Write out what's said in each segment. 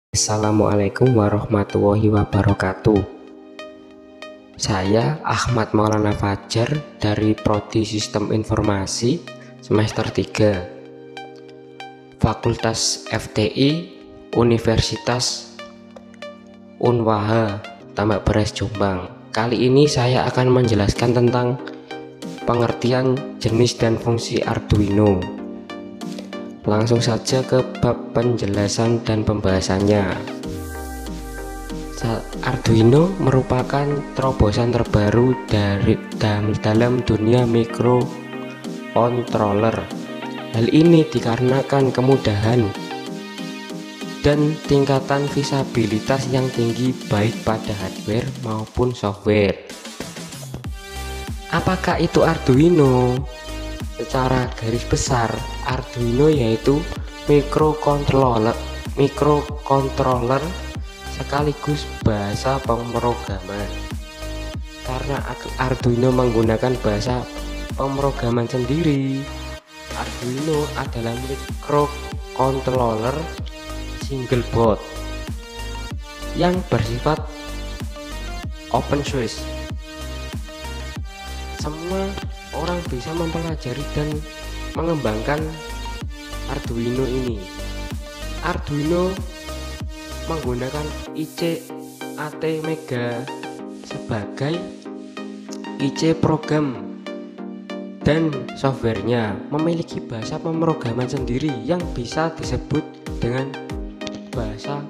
Assalamualaikum warahmatullahi wabarakatuh. Saya Ahmad Maulana Fajar dari Prodi Sistem Informasi semester 3 Fakultas FTI Universitas Unwaha Tambak Beras Jombang. Kali ini saya akan menjelaskan tentang pengertian jenis dan fungsi Arduino. Langsung saja ke bab penjelasan dan pembahasannya. Arduino merupakan terobosan terbaru dalam dunia microcontroller. Hal ini dikarenakan kemudahan dan tingkatan visabilitas yang tinggi baik pada hardware maupun software. Apakah itu Arduino? Secara garis besar, Arduino yaitu microcontroller sekaligus bahasa pemrograman. Karena Arduino menggunakan bahasa pemrograman sendiri, Arduino adalah microcontroller single board yang bersifat open source. Semua orang bisa mempelajari dan mengembangkan Arduino ini. Arduino menggunakan IC ATmega sebagai IC program dan softwarenya memiliki bahasa pemrograman sendiri yang bisa disebut dengan bahasa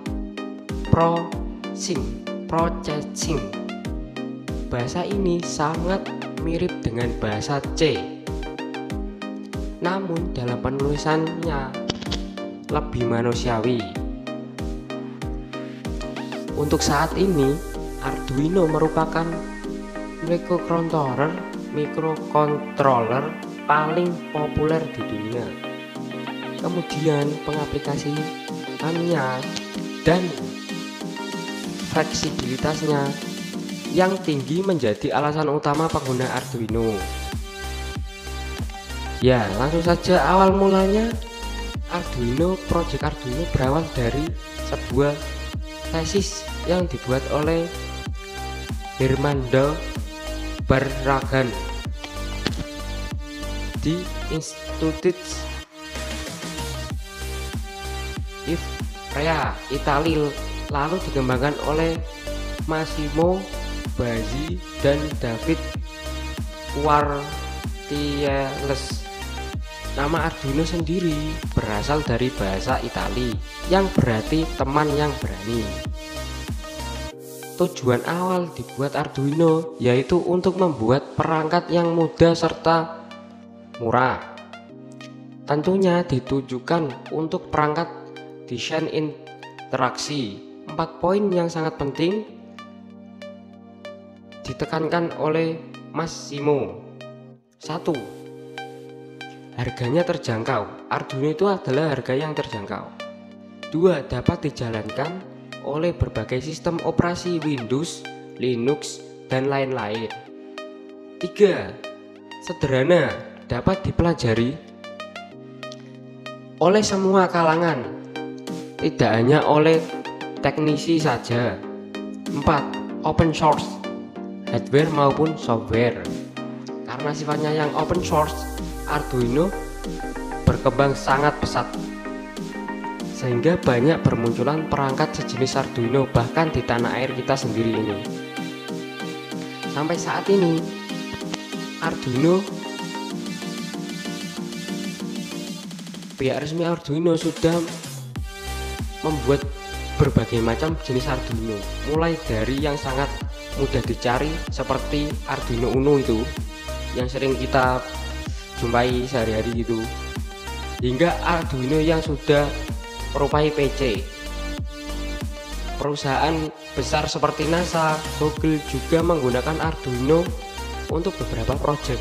processing. Bahasa ini sangat mirip dengan bahasa C, namun dalam penulisannya lebih manusiawi. Untuk saat ini, Arduino merupakan microcontroller paling populer di dunia. Kemudian pengaplikasiannya dan fleksibilitasnya yang tinggi menjadi alasan utama pengguna Arduino. Ya, langsung saja awal mulanya Project Arduino berawal dari sebuah tesis yang dibuat oleh Hermando Barragan di Institut Ivrea, Italia, lalu dikembangkan oleh Massimo Bazzi dan David Quartielles. Nama Arduino sendiri berasal dari bahasa Italia yang berarti teman yang berani. Tujuan awal dibuat Arduino yaitu untuk membuat perangkat yang mudah serta murah. Tentunya ditujukan untuk perangkat desain interaksi. 4 poin yang sangat penting ditekankan oleh Massimo. 1. Harganya terjangkau. Arduino itu adalah harga yang terjangkau. 2. Dapat dijalankan oleh berbagai sistem operasi Windows, Linux, dan lain-lain. 3. Sederhana, dapat dipelajari oleh semua kalangan, tidak hanya oleh teknisi saja. 4. Open source, hardware maupun software. Karena sifatnya yang open source, Arduino berkembang sangat pesat sehingga banyak bermunculan perangkat sejenis Arduino bahkan di tanah air kita sendiri ini. Sampai saat ini pihak resmi Arduino sudah membuat berbagai macam jenis Arduino, mulai dari yang sangat mudah dicari seperti Arduino Uno itu yang sering kita jumpai sehari-hari gitu, hingga Arduino yang sudah merupai PC. Perusahaan besar seperti NASA, Google juga menggunakan Arduino untuk beberapa proyek.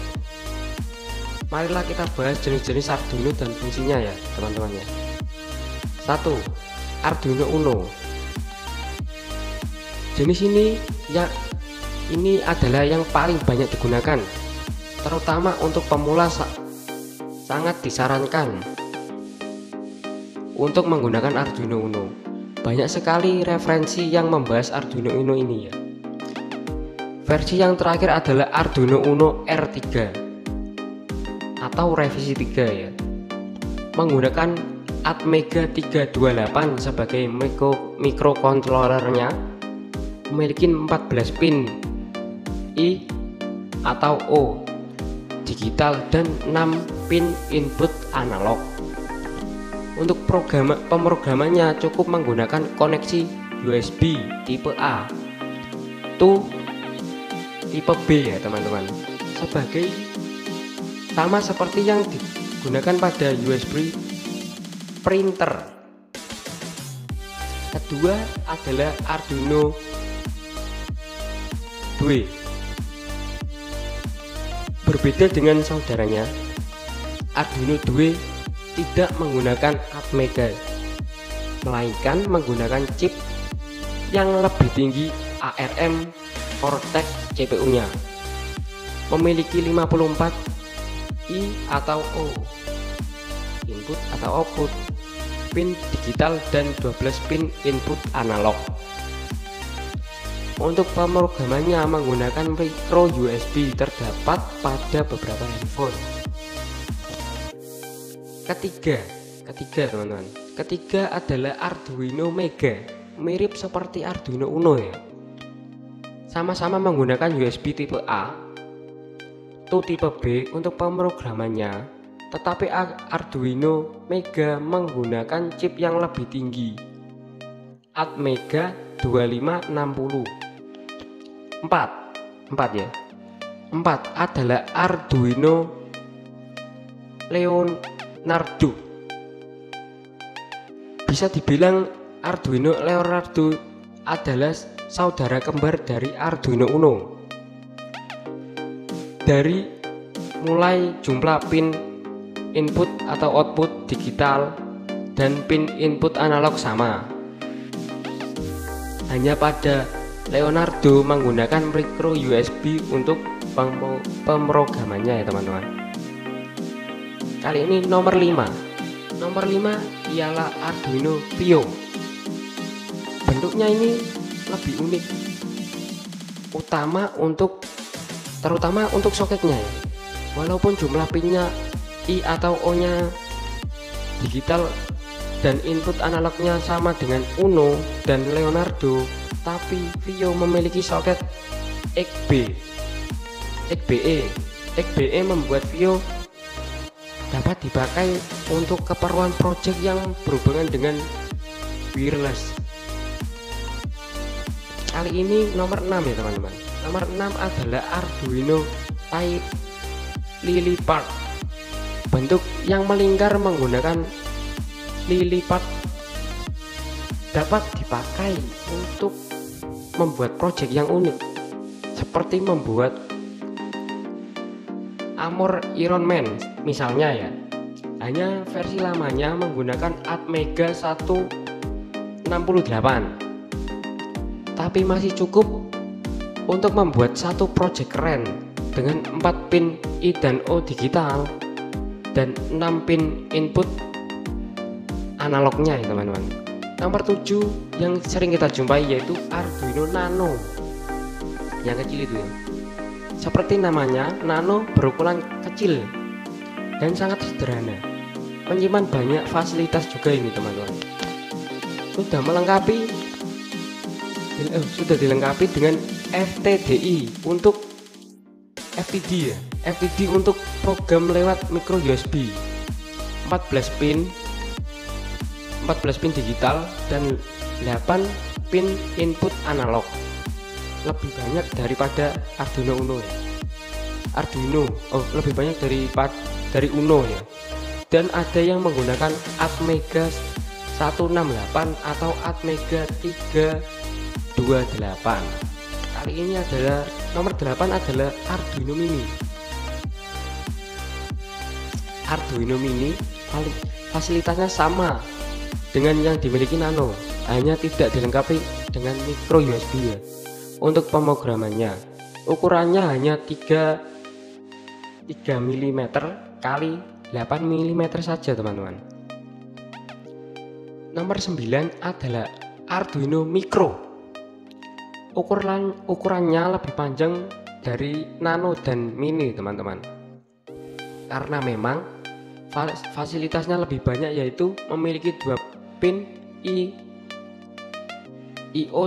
Marilah kita bahas jenis-jenis Arduino dan fungsinya ya teman-teman ya. 1. Arduino Uno. Jenis ini adalah yang paling banyak digunakan, terutama untuk pemula. Sangat disarankan untuk menggunakan Arduino Uno. banyak sekali referensi yang membahas Arduino Uno ini ya. Versi yang terakhir adalah Arduino Uno R3 atau revisi 3 ya, menggunakan Atmega 328 sebagai mikrokontrolernya, memiliki 14 pin I atau O digital dan 6 pin input analog. Untuk pemrogramannya cukup menggunakan koneksi USB tipe A to tipe B ya teman-teman, sebagai sama seperti yang digunakan pada USB printer. Kedua adalah Arduino Due. Berbeda dengan saudaranya, Arduino Due tidak menggunakan Atmega, melainkan menggunakan chip yang lebih tinggi ARM Cortex CPU-nya, memiliki 54 I atau O input atau output, pin digital dan 12 pin input analog. Untuk pemrogramannya menggunakan micro USB terdapat pada beberapa handphone. Ketiga teman-teman, ketiga adalah Arduino Mega, mirip seperti Arduino Uno ya, sama-sama menggunakan USB tipe A to tipe B untuk pemrogramannya, tetapi Arduino Mega menggunakan chip yang lebih tinggi, Atmega 2560. 4 adalah Arduino Leonardo. Bisa dibilang Arduino Leonardo adalah saudara kembar dari Arduino Uno. Dari mulai jumlah pin input atau output digital dan pin input analog sama, hanya pada Leonardo menggunakan micro USB untuk pemrogramannya ya teman-teman. Kali ini nomor 5 ialah Arduino Pio. Bentuknya ini lebih unik, terutama untuk soketnya ya. Walaupun jumlah pinnya I atau O nya digital dan input analognya sama dengan Uno dan Leonardo, tapi Pio memiliki soket XBE membuat Pio dapat dipakai untuk keperluan project yang berhubungan dengan wireless. Kali ini nomor 6 ya teman-teman. Nomor 6 adalah Arduino Type Lily-Pad. Bentuk yang melingkar menggunakan lily-pad dapat dipakai untuk membuat project yang unik, seperti membuat Armor Iron Man misalnya ya. Hanya versi lamanya menggunakan Atmega 168, tapi masih cukup untuk membuat satu project keren dengan 4 pin I dan O digital dan 6 pin input analognya ya teman-teman. Nomor 7 yang sering kita jumpai yaitu Arduino Nano, yang kecil itu ya. Seperti namanya, Nano berukuran kecil dan sangat sederhana, menyimpan banyak fasilitas juga ini teman-teman. Sudah dilengkapi dengan FTDI untuk FTD ya, FTD untuk program lewat micro USB, 14 pin digital dan 8 pin input analog. Lebih banyak daripada Arduino Uno ya. Lebih banyak dari Uno ya. Dan ada yang menggunakan Atmega 168 atau Atmega 328. Kali ini adalah nomor 8 adalah Arduino Mini. Arduino Mini fasilitasnya sama dengan yang dimiliki Nano, hanya tidak dilengkapi dengan micro USB ya. Untuk pemrogramannya, ukurannya hanya 3 mm kali 8 mm saja teman-teman. Nomor 9 adalah Arduino Micro. Ukurannya lebih panjang dari Nano dan Mini, teman-teman. Karena memang fasilitasnya lebih banyak, yaitu memiliki 2 pin I/O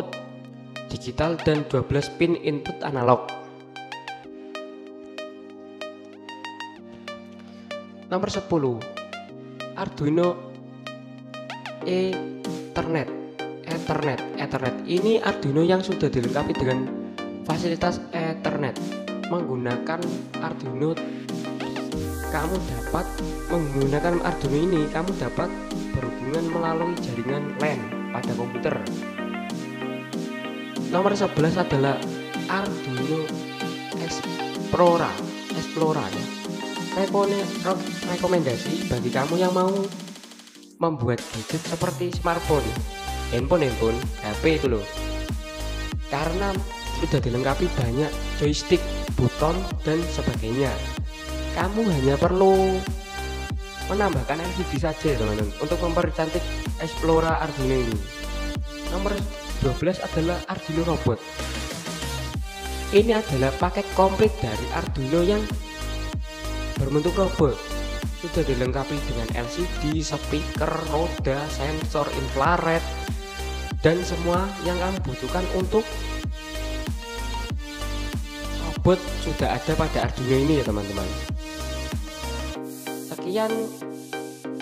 digital dan 12 pin input analog. Nomor 10, Arduino Ethernet. Ini Arduino yang sudah dilengkapi dengan fasilitas Ethernet. Menggunakan Arduino ini kamu dapat berhubungan melalui jaringan LAN pada komputer. Nomor 11 adalah Arduino Explora ya. Rekomendasi bagi kamu yang mau membuat gadget seperti smartphone, handphone, HP itu loh. Karena sudah dilengkapi banyak joystick, buton, dan sebagainya. Kamu hanya perlu menambahkan LCD saja, teman-teman, untuk mempercantik Explora Arduino ini. Nomor 12 adalah Arduino Robot. Ini adalah paket komplit dari Arduino yang berbentuk robot. Sudah dilengkapi dengan LCD, speaker, roda, sensor infrared, dan semua yang kamu butuhkan untuk robot sudah ada pada Arduino ini ya, teman-teman. Sekian,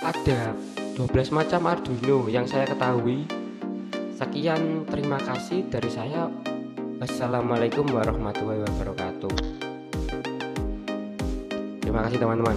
ada 12 macam Arduino yang saya ketahui. Sekian, terima kasih dari saya. Wassalamualaikum warahmatullahi wabarakatuh. Terima kasih, teman-teman.